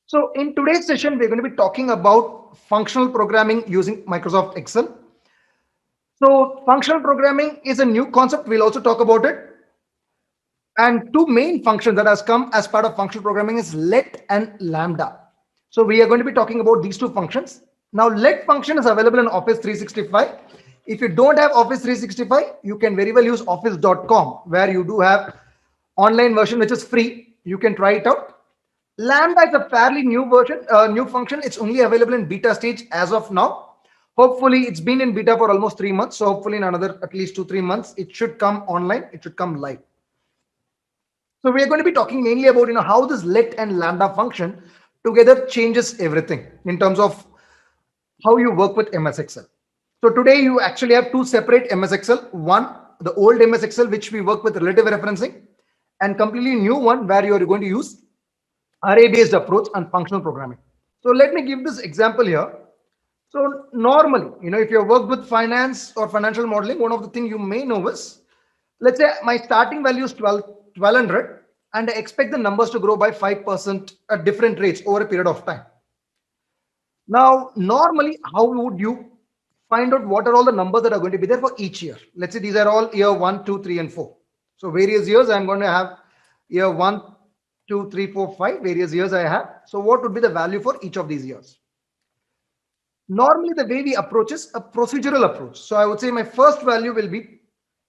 So in today's session, we're going to be talking about functional programming using Microsoft Excel. So functional programming is a new concept. We'll also talk about it. And two main functions that has come as part of functional programming is let and lambda. So we are going to be talking about these two functions. Now let function is available in Office 365. If you don't have Office 365, you can very well use office.com where you do have online version which is free. You can try it out. Lambda is a fairly new version, new function. It's only available in beta stage as of now. Hopefully, it's been in beta for almost 3 months. So hopefully, in another at least 2-3 months, it should come online. It should come live. So we are going to be talking mainly about how this let and lambda function together changes everything in terms of how you work with MS Excel. So today you actually have two separate MS Excel. One, the old MS Excel, which we work with relative referencing, and completely new one where you are going to use array-based approach and functional programming. So let me give this example here. So normally, if you have worked with finance or financial modeling, one of the things you may know is, let's say my starting value is 1200 and I expect the numbers to grow by 5% at different rates over a period of time. Now, normally, how would you find out what are all the numbers that are going to be there for each year? Let's say these are all year 1, 2, 3, and 4. So various years I'm going to have year 1, 2, 3, 4, 5, various years I have. So what would be the value for each of these years? Normally, the way we approach is a procedural approach. So I would say my first value will be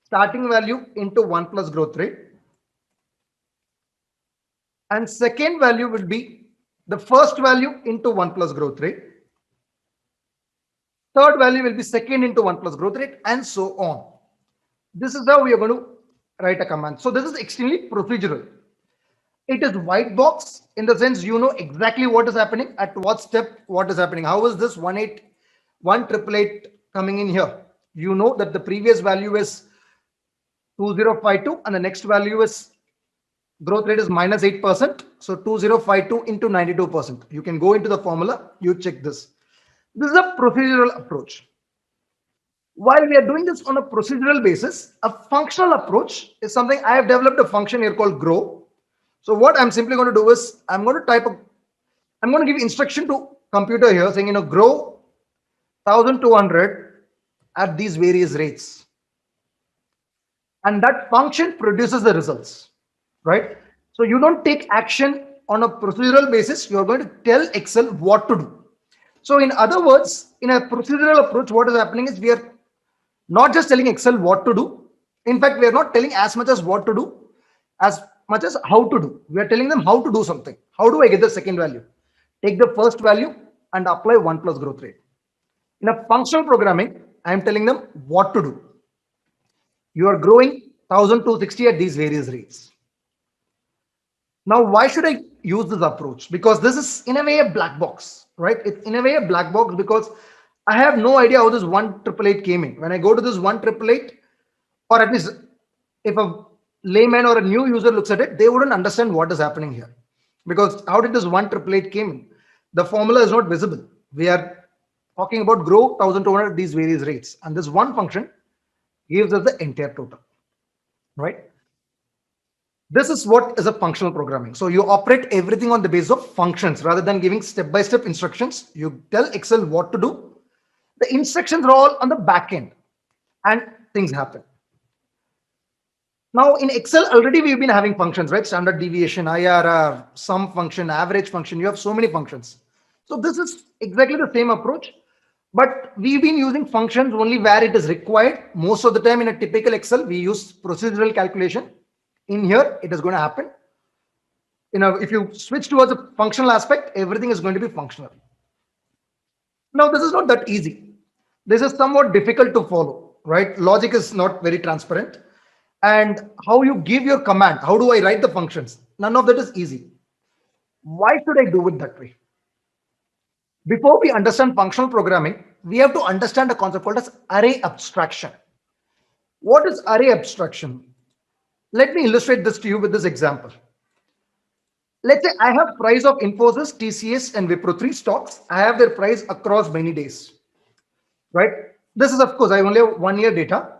starting value into 1 plus growth rate. And second value will be the first value into 1 plus growth rate. Third value will be second into 1 plus growth rate, and so on. This is how we are going to write a command. So this is extremely procedural. It is white box in the sense you know exactly what is happening, at what step what is happening. How is this 188 coming in here? You know that the previous value is 2052 and the next value is growth rate is minus 8%. So 2052 into 92%. You can go into the formula, you check this. This is a procedural approach. While we are doing this on a procedural basis, a functional approach is something I have developed a function here called grow. So what I'm simply going to do is I'm going to give instruction to computer here saying, grow 1200 at these various rates. And that function produces the results, right? So you don't take action on a procedural basis. You're going to tell Excel what to do. So in other words, in a procedural approach, what is happening is we are not just telling Excel what to do. In fact, we are not telling as much as what to do, as much as how to do. We are telling them how to do something. How do I get the second value? Take the first value and apply 1 plus growth rate. In a functional programming, I am telling them what to do. You are growing 1260 at these various rates. Now, why should I use this approach? Because this is in a way a black box, right? It's in a way a black box because I have no idea how this 1888 came in. When I go to this 1888, or at least if a layman or a new user looks at it, they wouldn't understand what is happening here. Because how did this 1888 came in? The formula is not visible. We are talking about grow 1200 at these various rates. And this one function gives us the entire total, right? This is what is a functional programming. So you operate everything on the basis of functions rather than giving step-by-step instructions. You tell Excel what to do. The instructions are all on the back end and things happen. Now in Excel already we've been having functions, right? Standard deviation, IRR, sum function, average function. You have so many functions. So this is exactly the same approach, but we've been using functions only where it is required. Most of the time in a typical Excel, we use procedural calculation. In here, it is going to happen. If you switch towards a functional aspect, everything is going to be functional. Now, this is not that easy. This is somewhat difficult to follow, right? Logic is not very transparent. And how you give your command, how do I write the functions? None of that is easy. Why should I do it that way? Before we understand functional programming, we have to understand a concept called as array abstraction. What is array abstraction? Let me illustrate this to you with this example. Let's say I have price of Infosys, TCS, and Wipro, 3 stocks. I have their price across many days, right? This is, of course, I only have 1 year data.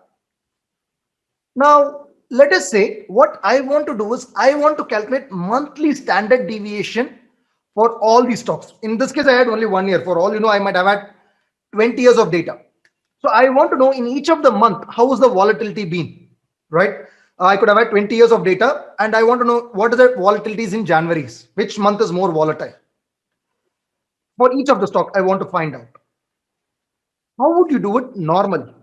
Now, let us say what I want to do is I want to calculate monthly standard deviation for all these stocks. In this case, I had only 1 year. For all you know, I might have had 20 years of data. So I want to know in each of the month, how is the volatility been, right? I could have had 20 years of data and I want to know what are the volatilities in January's, which month is more volatile. For each of the stock, I want to find out. How would you do it normally?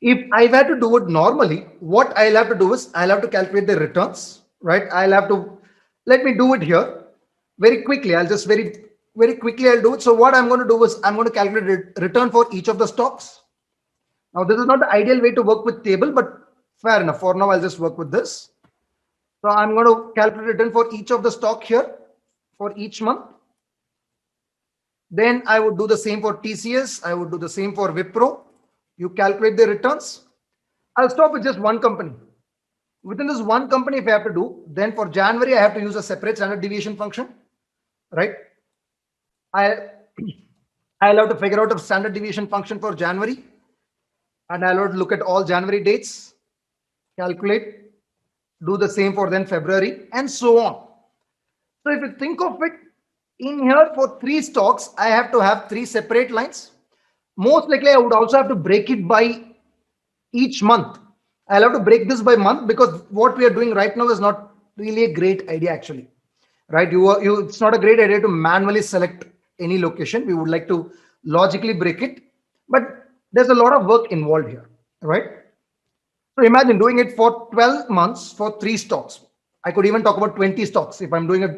If I were to do it normally, what I'll have to do is I'll have to calculate the returns, right? I'll have to, let me do it here very quickly. I'll just very quickly I'll do it. So what I'm going to do is I'm going to calculate return for each of the stocks. Now this is not the ideal way to work with table, but fair enough. For now, I'll just work with this. So I'm going to calculate return for each of the stock here for each month. Then I would do the same for TCS. I would do the same for Wipro. You calculate the returns. I'll stop with just one company. Within this one company, if I have to do, then for January, I have to use a separate standard deviation function, right? I'll have to figure out a standard deviation function for January. And I'll have to look at all January dates, calculate, do the same for then February, and so on. So if you think of it, in here for 3 stocks, I have to have 3 separate lines. Most likely, I would also have to break it by each month. I'll have to break this by month because what we are doing right now is not really a great idea actually, right? It's not a great idea to manually select any location. We would like to logically break it, but there's a lot of work involved here, right? So imagine doing it for 12 months for 3 stocks. I could even talk about 20 stocks if I'm doing a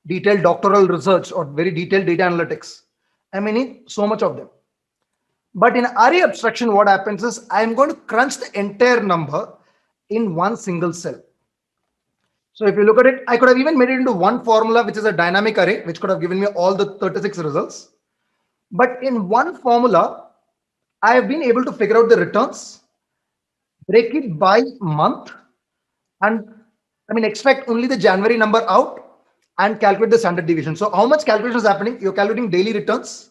detailed doctoral research or very detailed data analytics. I may need so much of them. But in array abstraction, what happens is I'm going to crunch the entire number in one single cell. So if you look at it, I could have even made it into one formula, which is a dynamic array, which could have given me all the 36 results. But in one formula, I have been able to figure out the returns, break it by month, and extract only the January number out and calculate the standard deviation. So how much calculation is happening? You're calculating daily returns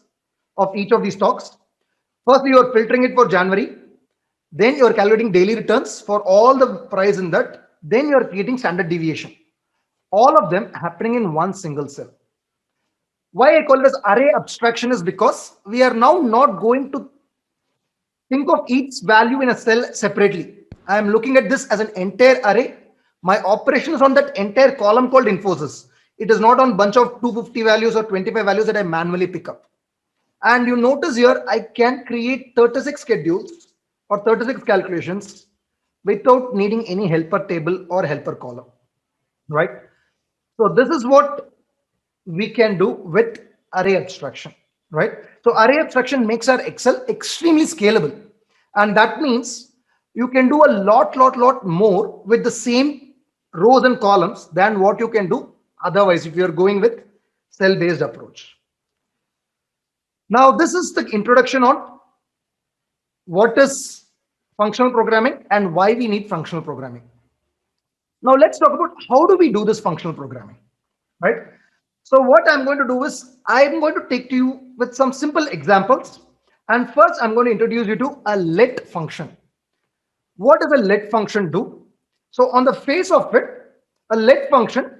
of each of these stocks. First, you are filtering it for January. Then you are calculating daily returns for all the price in that. Then you are creating standard deviation. All of them happening in one single cell. Why I call it as array abstraction is because we are now not going to think of each value in a cell separately. I am looking at this as an entire array. My operation is on that entire column called Infosys. It is not on bunch of 250 values or 25 values that I manually pick up. And you notice here, I can create 36 schedules or 36 calculations without needing any helper table or helper column, right? So this is what we can do with array abstraction, right? So array abstraction makes our Excel extremely scalable. And that means you can do a lot more with the same rows and columns than what you can do otherwise if you're going with cell-based approach. Now, this is the introduction on what is functional programming and why we need functional programming. Now, let's talk about how do we do this functional programming, right? So what I'm going to do is I'm going to take to you with some simple examples. And first, I'm going to introduce you to a let function. What does a let function do? So on the face of it, a let function,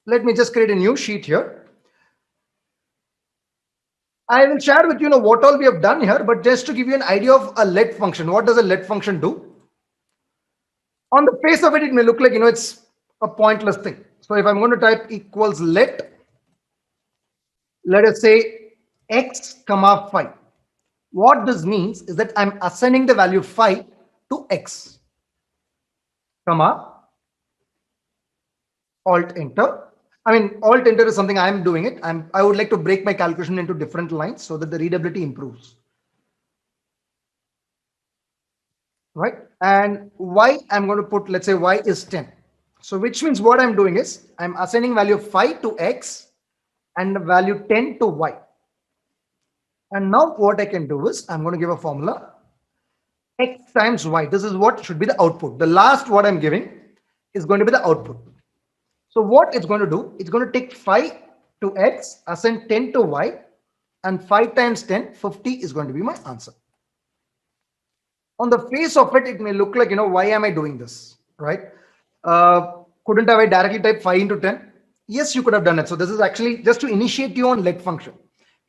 let me just create a new sheet here. I will share with you what all we have done here, but just to give you an idea of a let function, what does a let function do? On the face of it, it may look like, it's a pointless thing. So if I'm going to type equals let us say x comma 5. What this means is that I'm assigning the value 5 to x, comma, alt enter. Alt enter is something I'm doing it. I would like to break my calculation into different lines so that the readability improves. Right? And y, I'm going to put, let's say y is 10. So which means what I'm doing is I'm assigning value 5 to x and value 10 to y. And now what I can do is I'm going to give a formula x times y. This is what should be the output. The last what I'm giving is going to be the output. So what it's going to do, it's going to take 5 to x, assign 10 to y, and 5 times 10, 50 is going to be my answer. On the face of it, it may look like, why am I doing this, right? Couldn't have I directly type 5 into 10? Yes, you could have done it. So this is actually just to initiate you on let function.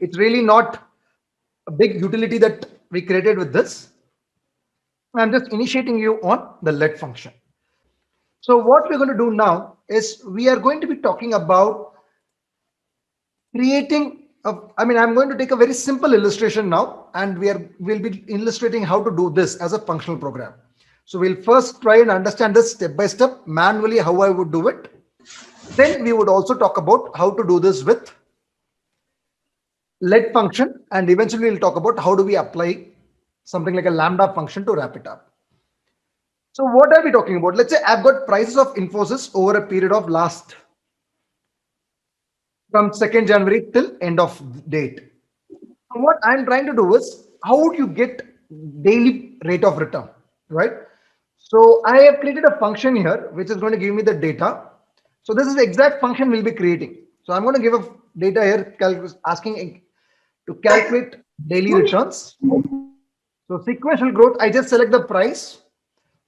It's really not a big utility that we created with this. I'm just initiating you on the let function. So what we're going to do now is we are going to be talking about creating I'm going to take a very simple illustration now, and we'll be illustrating how to do this as a functional program. So we'll first try and understand this step by step manually how I would do it. Then we would also talk about how to do this with let function, and eventually we'll talk about how do we apply something like a lambda function to wrap it up. So what are we talking about? Let's say I've got prices of Infosys over a period of last from 2nd January till end of date. What I'm trying to do is how would you get daily rate of return, right? So I have created a function here which is going to give me the data. So this is the exact function we'll be creating. So I'm going to give a data here asking to calculate daily returns. So sequential growth, I just select the price.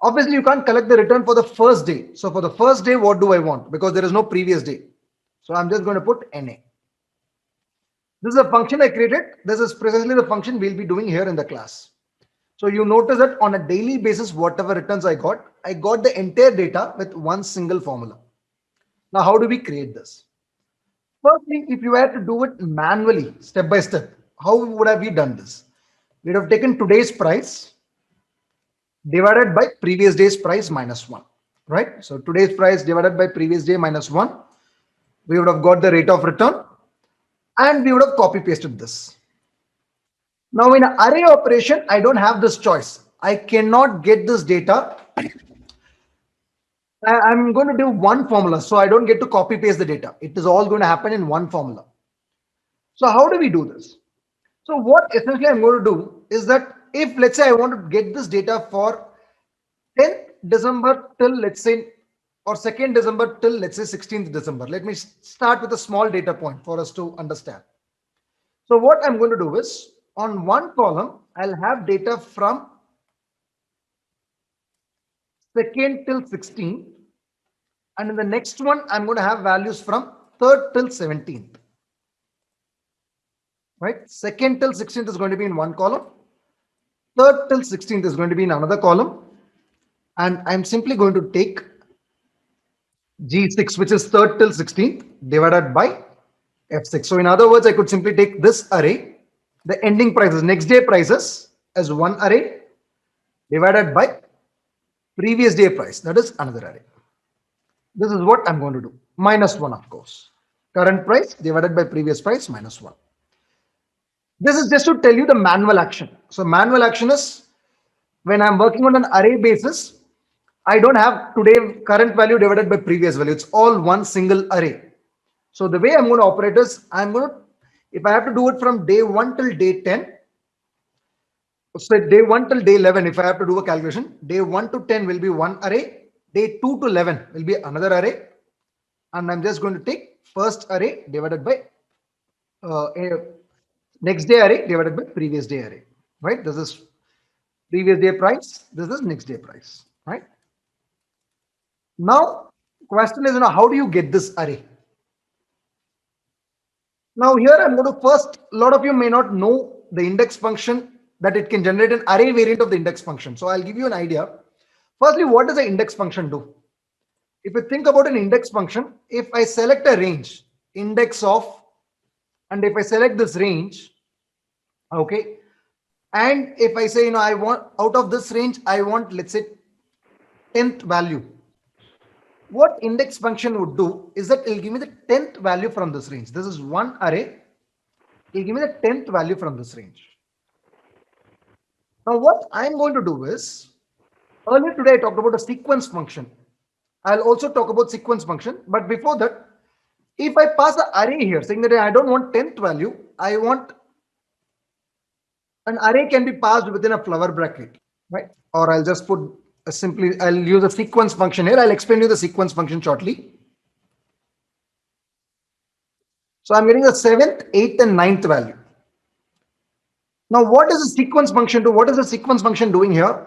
Obviously, you can't collect the return for the first day. So for the first day, what do I want? Because there is no previous day. So I'm just going to put NA. This is a function I created. This is precisely the function we'll be doing here in the class. So you notice that on a daily basis, whatever returns I got the entire data with one single formula. Now, how do we create this? Firstly, if you had to do it manually, step by step, how would have we done this? We'd have taken today's price divided by previous day's price minus 1, right? So today's price divided by previous day minus 1, we would have got the rate of return, and we would have copy pasted this. Now in an array operation, I don't have this choice. I cannot get this data. I'm going to do one formula, so I don't get to copy paste the data. It is all going to happen in one formula. So how do we do this? So what essentially I'm going to do is that if let's say I want to get this data for 10th December till let's say, or 2nd December till let's say 16th December. Let me start with a small data point for us to understand. So what I'm going to do is on one column, I'll have data from 2nd till 16th. And in the next one, I'm going to have values from 3rd till 17th. Right? 2nd till 16th is going to be in one column. 3rd till 16th is going to be in another column. And I'm simply going to take G6, which is 3rd till 16th, divided by F6. So in other words, I could simply take this array, the ending prices, next day prices as one array, divided by previous day price, that is another array. This is what I'm going to do. Minus 1, of course. Current price divided by previous price minus 1. This is just to tell you the manual action. So manual action is when I'm working on an array basis, I don't have today current value divided by previous value. It's all one single array. So the way I'm going to operate is if I have to do it from day 1 till day 10, so day 1 till day 11, if I have to do a calculation, day 1 to 10 will be one array, day 2 to 11 will be another array, and I'm just going to take first array divided by next day array divided by previous day array, right? This is previous day price, this is next day price, right? Now, question is, how do you get this array? Now here I'm going to first, a lot of you may not know the index function, that it can generate an array variant of the index function. So I'll give you an idea. Firstly, what does the index function do? If you think about an index function, if I select a range, index of, and if I select this range, okay, and if I say, I want out of this range, I want, let's say 10th value. What index function would do is that it'll give me the 10th value from this range. This is one array. It'll give me the 10th value from this range. Now what I'm going to do is, earlier today I talked about a sequence function. I'll also talk about sequence function. But before that, if I pass an array here saying that I don't want 10th value, I want an array can be passed within a flower bracket, right? Or I'll just put I'll use a sequence function here. I'll explain you the sequence function shortly. So I'm getting the 7th, 8th, and 9th value. Now, what does the sequence function do? What is the sequence function doing here?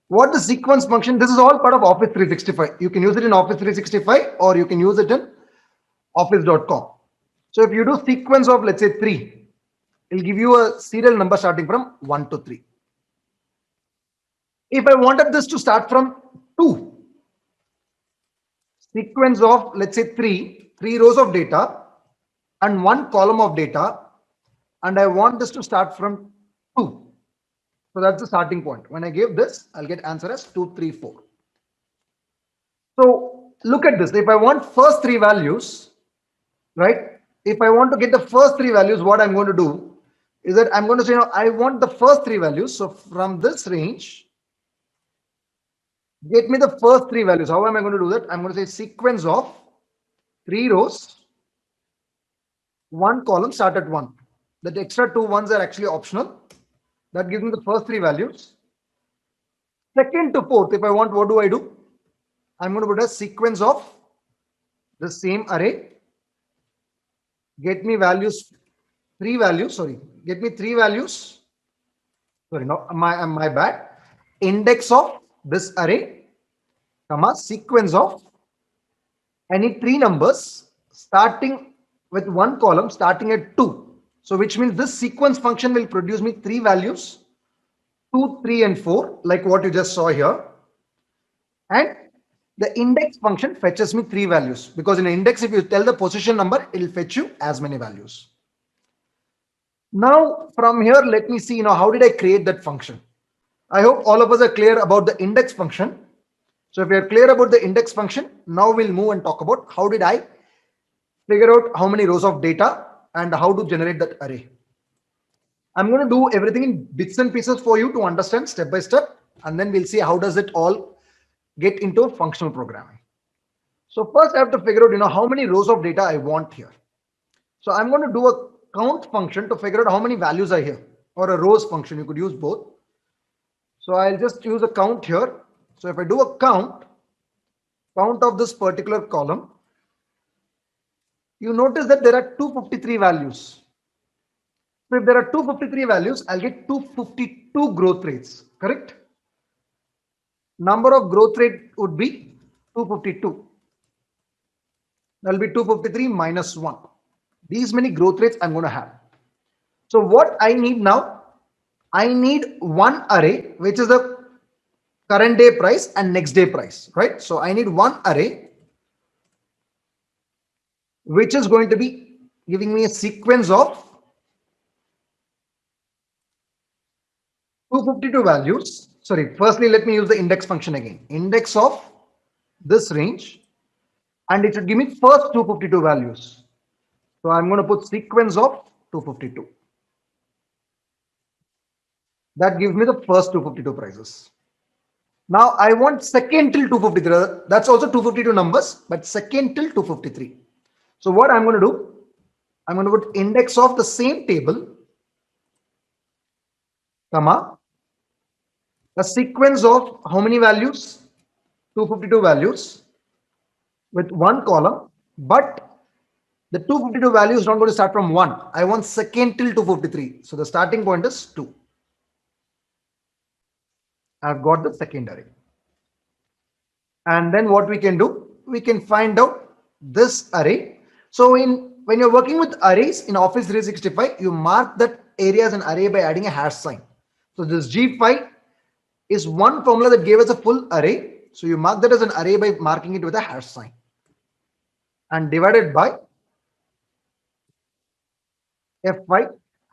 What the sequence function, this is all part of Office 365. You can use it in Office 365 or you can use it in office.com. So if you do sequence of, let's say, 3, it'll give you a serial number starting from 1 to 3. If I wanted this to start from 2, sequence of, let's say, 3 rows of data and 1 column of data, and I want this to start from 2. So that's the starting point. When I give this, I'll get answer as 2, 3, 4. So look at this. If I want first 3 values, right? If I want to get the first 3 values, what I'm going to do is that I'm going to say, I want the first 3 values. So from this range, get me the first 3 values. How am I going to do that? I'm going to say sequence of 3 rows, 1 column, start at 1. The extra 2 ones are actually optional. That gives me the first 3 values. Second to fourth, if I want, what do I do? I'm going to put a sequence of the same array. Get me values, 3 values, sorry. Get me 3 values. Sorry, no, my bad. Index of this array, comma, sequence of, I need 3 numbers starting with 1 column starting at 2. So which means this sequence function will produce me 3 values, 2, 3, and 4, like what you just saw here. And the index function fetches me 3 values, because in an index, if you tell the position number, it will fetch you as many values. Now from here, let me see, how did I create that function? I hope all of us are clear about the index function. So if we are clear about the index function, now we'll move and talk about how did I figure out how many rows of data and how to generate that array. I'm going to do everything in bits and pieces for you to understand step by step, and then we'll see how does it all get into functional programming. So first I have to figure out, how many rows of data I want here. So I'm going to do a count function to figure out how many values are here, or a rows function. You could use both. So I'll just use a count here. So if I do a count of this particular column, you notice that there are 253 values. So if there are 253 values, I'll get 252 growth rates, correct? Number of growth rate would be 252. That will be 253 minus 1. These many growth rates I'm going to have. So what I need now, I need one array, which is the current day price and next day price, right? So I need one array, which is going to be giving me a sequence of 252 values. Sorry, firstly, let me use the index function again. Index of this range, and it should give me first 252 values. So I'm going to put sequence of 252. That gives me the first 252 prices. Now I want second till 253. That's also 252 numbers, but second till 253. So what I'm going to do, I'm going to put index of the same table, comma, a sequence of how many values? 252 values with one column, but the 252 value is not going to start from 1. I want second till 253. So the starting point is 2. I've got the second array. And then what we can do, we can find out this array. So when you're working with arrays in Office 365, you mark that area as an array by adding a hash sign. So this G5 is one formula that gave us a full array. So you mark that as an array by marking it with a hash sign and divided by F5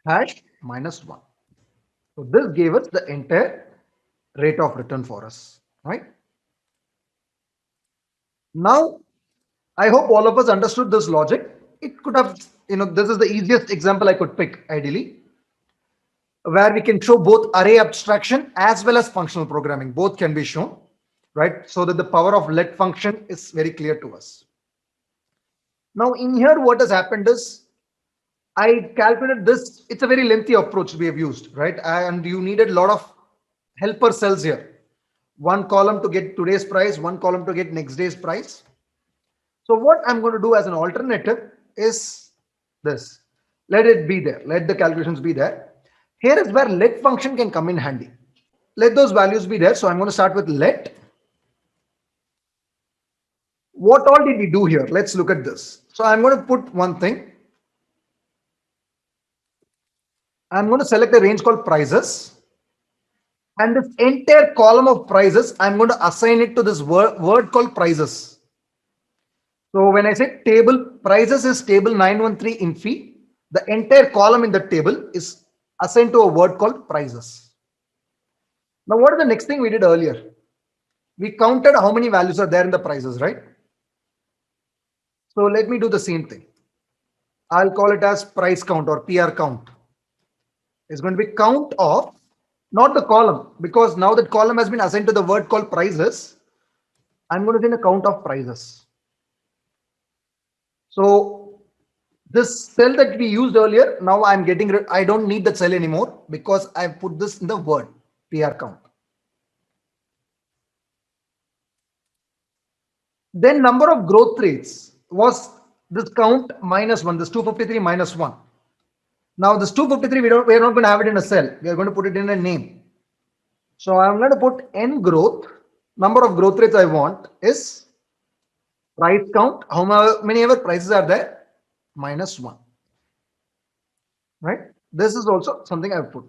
hash minus 1. So this gave us the entire rate of return for us, right? Now, I hope all of us understood this logic. It could have, this is the easiest example I could pick ideally, where we can show both array abstraction as well as functional programming. Both can be shown, right? So that the power of let function is very clear to us. Now in here, what has happened is I calculated this. It's a very lengthy approach we have used, right? And you needed a lot of helper cells here. One column to get today's price, one column to get next day's price. So what I'm going to do as an alternative is this. Let it be there. Let the calculations be there. Here is where let function can come in handy. Let those values be there. So I'm going to start with let. What all did we do here? Let's look at this. So I'm going to put one thing. I'm going to select a range called prices. And this entire column of prices, I'm going to assign it to this word called prices. So when I say table, prices is table 913 in fee. The entire column in the table is assigned to a word called prices. Now, what is the next thing we did earlier? We counted how many values are there in the prices, right? So let me do the same thing. I'll call it as price count or PR count. It's going to be count of, not the column, because now that column has been assigned to the word called prices. I'm going to say a count of prices. So this cell that we used earlier, now I'm getting rid, I don't need that cell anymore because I put this in the word PR count. Then number of growth rates was this count minus 1, this 253 minus 1. Now this 253, we're not going to have it in a cell. We are going to put it in a name. So I'm going to put n growth. Number of growth rates I want is price count. How many ever prices are there? Minus 1. Right? This is also something I've put.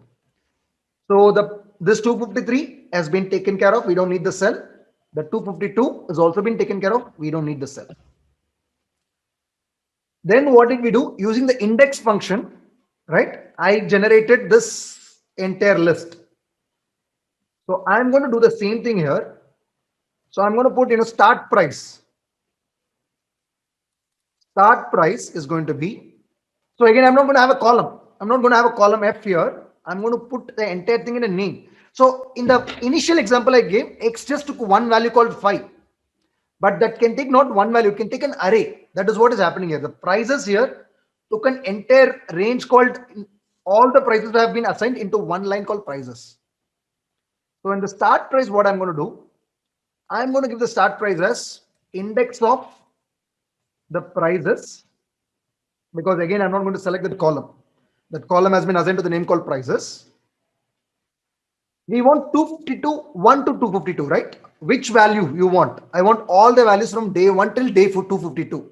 So this 253 has been taken care of. We don't need the cell. The 252 has also been taken care of. We don't need the cell. Then what did we do? Using the index function, right? I generated this entire list. So I'm going to do the same thing here. So I'm going to put, start price. Start price is going to be, so again, I'm not going to have a column. I'm not going to have a column F here. I'm going to put the entire thing in a name. So in the initial example I gave, X just took one value called 5. But that can take not one value, it can take an array. That is what is happening here. The prices here took an entire range called, all the prices have been assigned into one line called prices. So in the start price, what I'm going to do, I'm going to give the start price as index of the prices, because again, I'm not going to select that column. That column has been assigned to the name called prices. We want 252, 1 to 252, right? Which value you want? I want all the values from day 1 till day 252.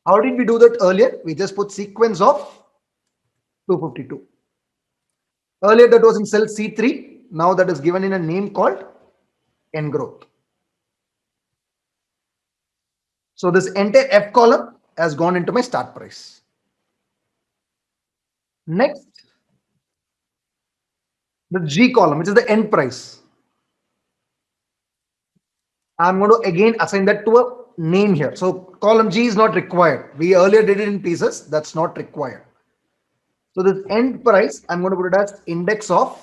How did we do that earlier? We just put sequence of 252. Earlier that was in cell C3. Now that is given in a name called n growth. So this entire F column has gone into my start price. Next, the G column, which is the end price. I'm going to again assign that to a name here. So column G is not required. We earlier did it in pieces. That's not required. So this end price, I'm going to put it as index of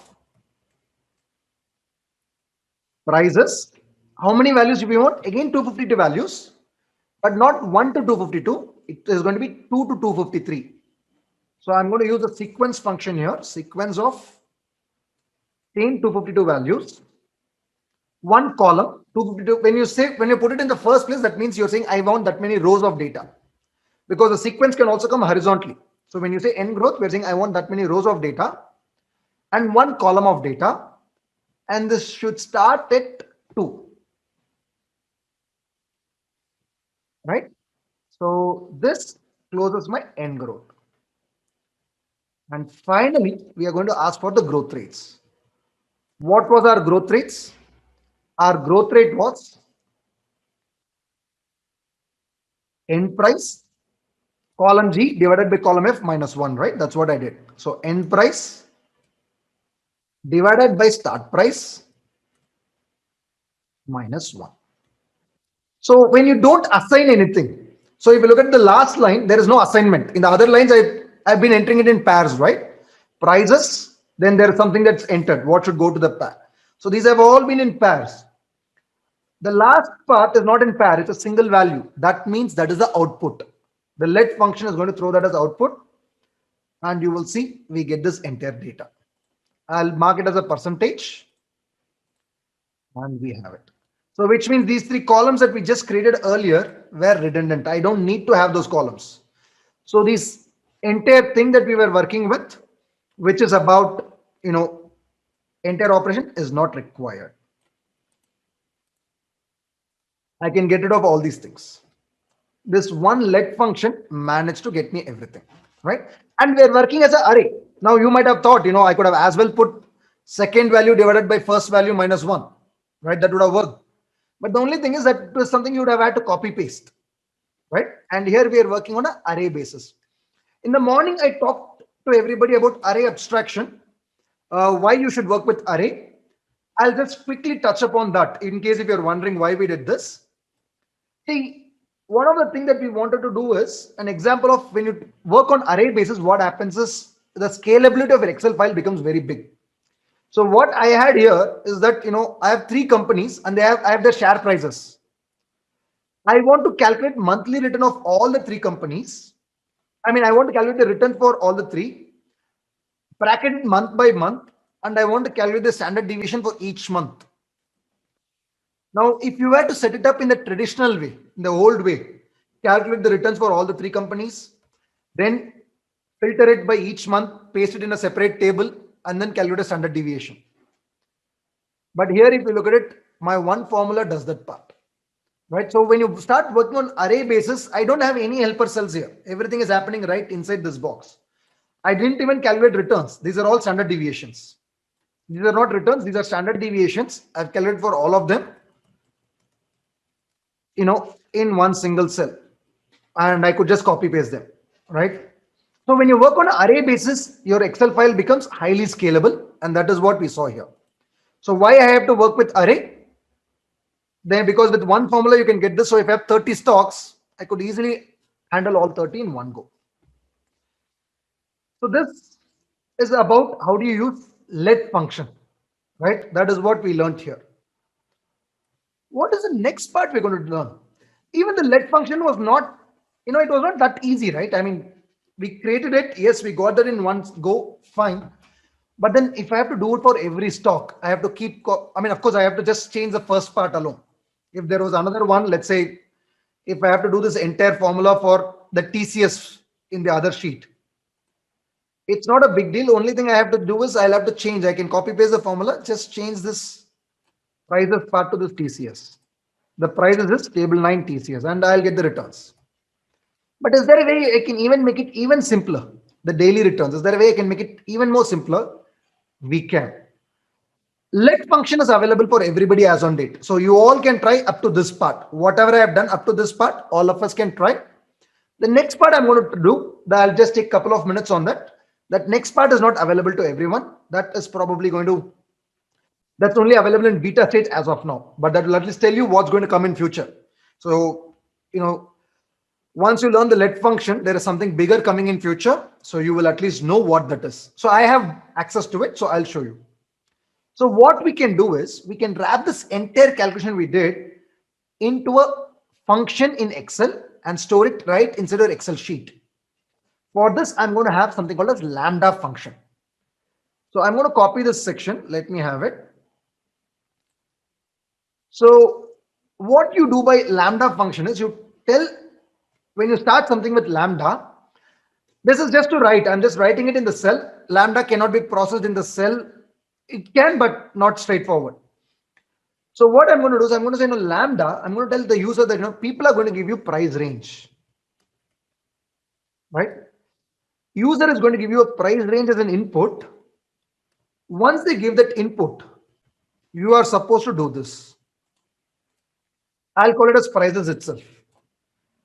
prices. How many values do we want? Again, 252 values, but not 1 to 252. It is going to be 2 to 253. So I'm going to use the sequence function here. Sequence of same 252 values. One column, 252. When you put it in the first place, that means you're saying I want that many rows of data, because the sequence can also come horizontally. So when you say n growth, we're saying I want that many rows of data and one column of data, and this should start at 2. Right? So this closes my n growth. And finally, we are going to ask for the growth rates. What was our growth rates? Our growth rate was end price, column G divided by column F minus 1, right? That's what I did. So end price divided by start price minus 1. So when you don't assign anything, so if you look at the last line, there is no assignment. In the other lines, I've been entering it in pairs, right? Prices, then there is something that's entered. What should go to the pair? So these have all been in pairs. The last part is not in pair, it's a single value. That means that is the output. The let function is going to throw that as output, and you will see we get this entire data. I'll mark it as a percentage, and we have it. So which means these 3 columns that we just created earlier were redundant. I don't need to have those columns. So this entire thing that we were working with, which is about, entire operation, is not required. I can get rid of all these things. This one let function managed to get me everything, right? And we're working as an array. Now you might have thought, I could have as well put second value divided by first value minus one, right? That would have worked. But the only thing is that it was something you would have had to copy paste, right? And here we are working on an array basis. In the morning, I talked to everybody about array abstraction, why you should work with array. I'll just quickly touch upon that in case if you're wondering why we did this. See, one of the things that we wanted to do is an example of when you work on array basis, what happens is the scalability of an Excel file becomes very big. So what I had here is that I have three companies and I have their share prices. I want to calculate monthly return of all the three companies. I mean, I want to calculate the return for all the three, bracket it month by month, and I want to calculate the standard deviation for each month. Now, if you were to set it up in the traditional way, in the old way, calculate the returns for all the three companies, then filter it by each month, paste it in a separate table, and then calculate a standard deviation. But here, if you look at it, my one formula does that part, right? So when you start working on array basis, I don't have any helper cells here. Everything is happening right inside this box. I didn't even calculate returns. These are all standard deviations. These are not returns. These are standard deviations. I've calculated for all of them, in one single cell, and I could just copy paste them, right? So when you work on an array basis, your Excel file becomes highly scalable, and that is what we saw here. So why I have to work with array? Then because with one formula you can get this. So if I have 30 stocks, I could easily handle all 30 in one go. So this is about how do you use let function, right? That is what we learned here. What is the next part we're going to learn? Even the let function was not, it was not that easy, right? I mean, we created it. Yes, we got that in one go, fine. But then if I have to do it for every stock, I have to of course, I have to just change the first part alone. If there was another one, let's say, if I have to do this entire formula for the TCS in the other sheet, it's not a big deal. Only thing I have to do is I'll have to change. I can copy paste the formula, just change this prices part to this TCS. The price is this table 9 TCS, and I'll get the returns. But is there a way I can even make it even simpler? The daily returns. Is there a way I can make it even more simpler? We can. Let function is available for everybody as on date. So you all can try up to this part. Whatever I have done up to this part, all of us can try. The next part I'm going to do, I'll just take a couple of minutes on that. That next part is not available to everyone. That is probably that's only available in beta stage as of now. But that will at least tell you what's going to come in future. So, once you learn the let function, there is something bigger coming in future. So you will at least know what that is. So I have access to it. So I'll show you. So what we can do is we can wrap this entire calculation we did into a function in Excel and store it right inside our Excel sheet. For this, I'm going to have something called as lambda function. So I'm going to copy this section. Let me have it. So what you do by lambda function is you tell when you start something with lambda, this is just to write. I'm just writing it in the cell. Lambda cannot be processed in the cell. It can, but not straightforward. So what I'm going to do is I'm going to say lambda. I'm going to tell the user that people are going to give you price range, right? User is going to give you a price range as an input. Once they give that input, you are supposed to do this. I'll call it as prices itself.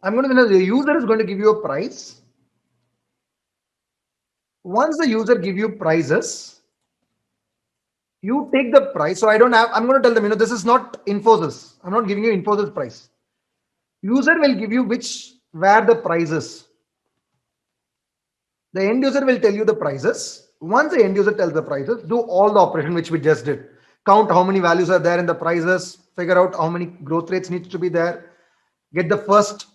I'm going to say the user is going to give you a price. Once the user give you prices, you take the price. So I'm going to tell them, this is not Infosys. I'm not giving you Infosys price. User will give you where the price is. The end user will tell you the prices. Once the end user tells the prices, do all the operation which we just did. Count how many values are there in the prices, figure out how many growth rates needs to be there, get the first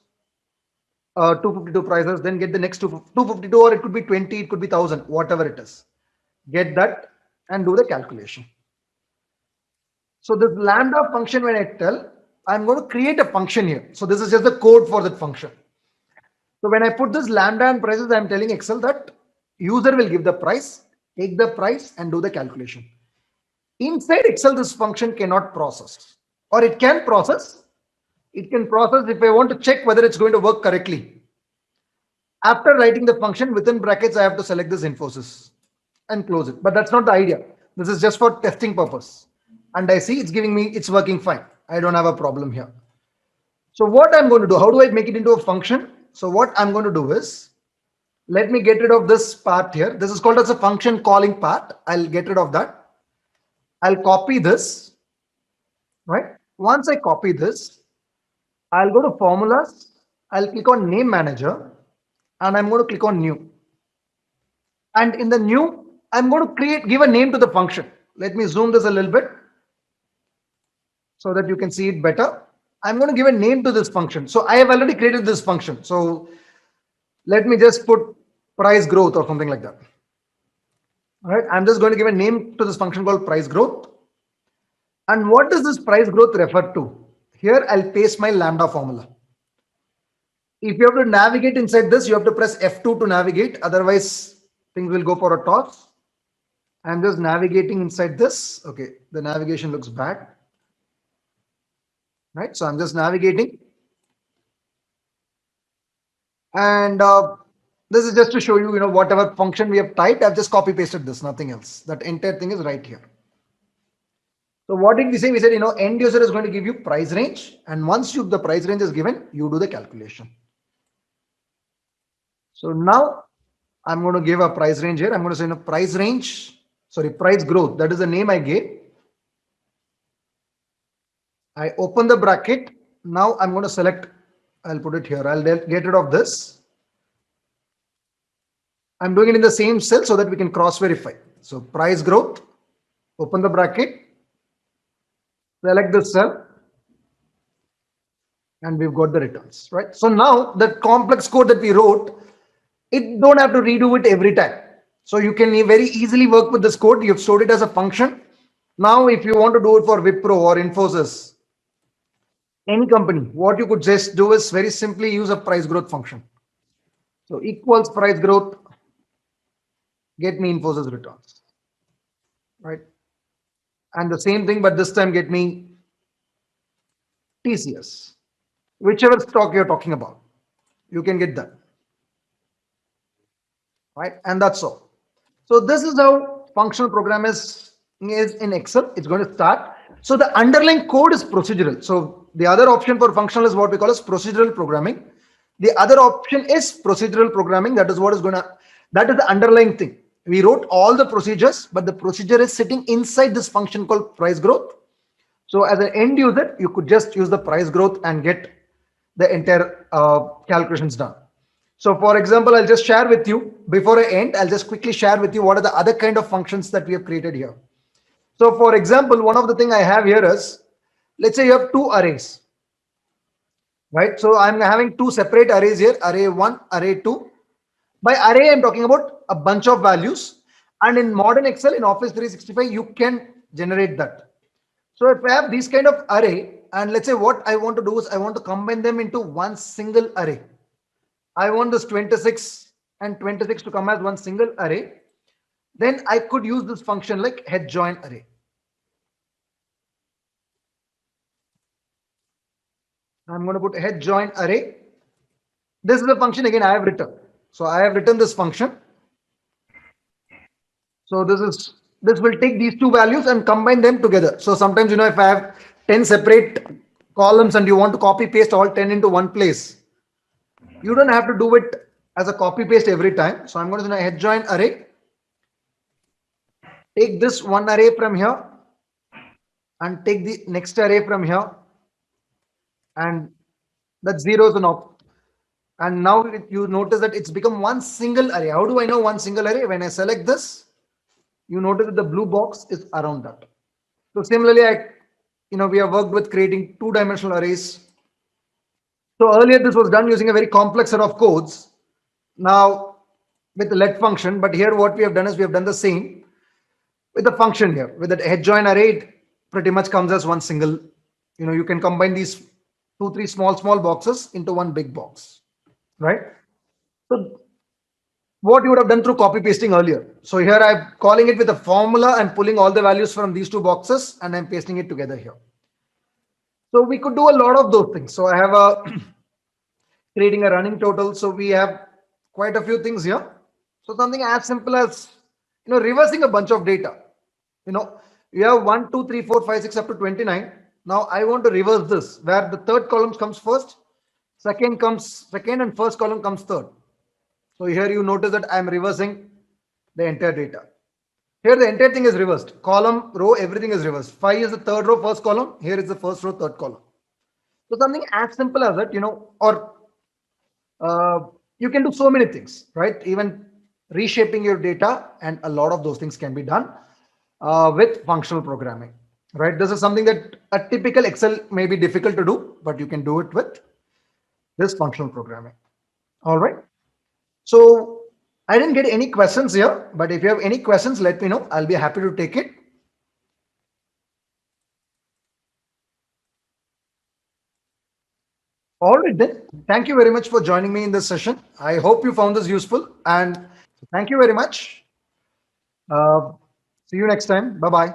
252 prices, then get the next 252, or it could be 20, it could be 1000, whatever it is. Get that and do the calculation. So this lambda function, when I tell, I'm going to create a function here. So this is just the code for that function. So when I put this lambda and prices, I'm telling Excel that user will give the price, take the price and do the calculation. Inside Excel, this function cannot process, or it can process. It can process if I want to check whether it's going to work correctly. After writing the function within brackets, I have to select this Infosys and close it. But that's not the idea. This is just for testing purpose. And I see it's giving me, it's working fine. I don't have a problem here. So what I'm going to do, how do I make it into a function? So what I'm going to do is, let me get rid of this part here. This is called as a function calling part. I'll get rid of that. I'll copy this, right? Once I copy this, I'll go to formulas. I'll click on name manager and I'm going to click on new. And in the new, I'm going to give a name to the function. Let me zoom this a little bit so that you can see it better. I'm going to give a name to this function. So I have already created this function. So let me just put price growth or something like that. All right. I'm just going to give a name to this function called price growth. And what does this price growth refer to? Here, I'll paste my lambda formula. If you have to navigate inside this, you have to press F2 to navigate. Otherwise, things will go for a toss. I'm just navigating inside this. Okay, the navigation looks bad. Right, so I'm just navigating. And this is just to show you, whatever function we have typed, I've just copy pasted this, nothing else. That entire thing is right here. So what did we say? We said, end user is going to give you price range. And once the price range is given, you do the calculation. So now I'm going to give a price range here. I'm going to say price range, price growth. That is the name I gave. I open the bracket. Now I'm going to select, I'll put it here. I'll get rid of this. I'm doing it in the same cell so that we can cross verify. So price growth, open the bracket, select the cell, and we've got the returns, right? So now the complex code that we wrote, it don't have to redo it every time. So you can very easily work with this code. You've stored it as a function. Now, if you want to do it for Wipro or Infosys, any company, what you could just do is very simply use a price growth function. So equals price growth, get me Infosys returns, right? And the same thing, but this time get me TCS, whichever stock you're talking about, you can get that, right? And that's all. So this is how functional program is in Excel. It's going to start. So the underlying code is procedural. So the other option for functional is what we call as procedural programming. The other option is procedural programming. That is what is going to, that is the underlying thing. We wrote all the procedures, but the procedure is sitting inside this function called price growth. So as an end user, you could just use the price growth and get the entire calculations done. So for example, I'll just share with you before I end, I'll just quickly share with you what are the other kind of functions that we have created here. So for example, one of the thing I have here is, let's say you have two arrays, right? So I'm having two separate arrays here, array 1, array 2. By array, I'm talking about a bunch of values. And in modern Excel, in Office 365, you can generate that. So if I have this kind of array, and let's say what I want to do is I want to combine them into one single array. I want this 26 and 26 to come as one single array. Then I could use this function like head join array. I'm going to put head join array. This is the function again I have written. So I have written this function. So this will take these two values and combine them together. So sometimes, if I have 10 separate columns and you want to copy paste all 10 into one place, you don't have to do it as a copy paste every time. So I'm going to do a head join array. Take this one array from here and take the next array from here. And that's zeros and up. And now you notice that it's become one single array. How do I know one single array? When I select this, you notice that the blue box is around that. So similarly, we have worked with creating two-dimensional arrays. So earlier this was done using a very complex set of codes. Now with the let function, but here what we have done is we have done the same with the function here. With the head join array, it pretty much comes as one single. You can combine these 2, 3 small boxes into one big box, right? So what you would have done through copy pasting earlier. So here I'm calling it with a formula and pulling all the values from these two boxes and I'm pasting it together here. So we could do a lot of those things. So I have a creating a running total. So we have quite a few things here. So something as simple as reversing a bunch of data. You know, you have 1, 2, 3, 4, 5, 6 up to 29. Now I want to reverse this where the third column comes first, second comes second, and first column comes third. So here you notice that I am reversing the entire data. Here the entire thing is reversed. Column, row, everything is reversed. 5 is the third row, first column. Here is the first row, third column. So something as simple as that, or uh, you can do so many things, right? Even reshaping your data, and a lot of those things can be done with functional programming, right? This is something that a typical Excel may be difficult to do, but you can do it with this functional programming. All right. So I didn't get any questions here, but if you have any questions, let me know. I'll be happy to take it. All right, then. Thank you very much for joining me in this session. I hope you found this useful, and thank you very much. Uh, See you next time. Bye bye.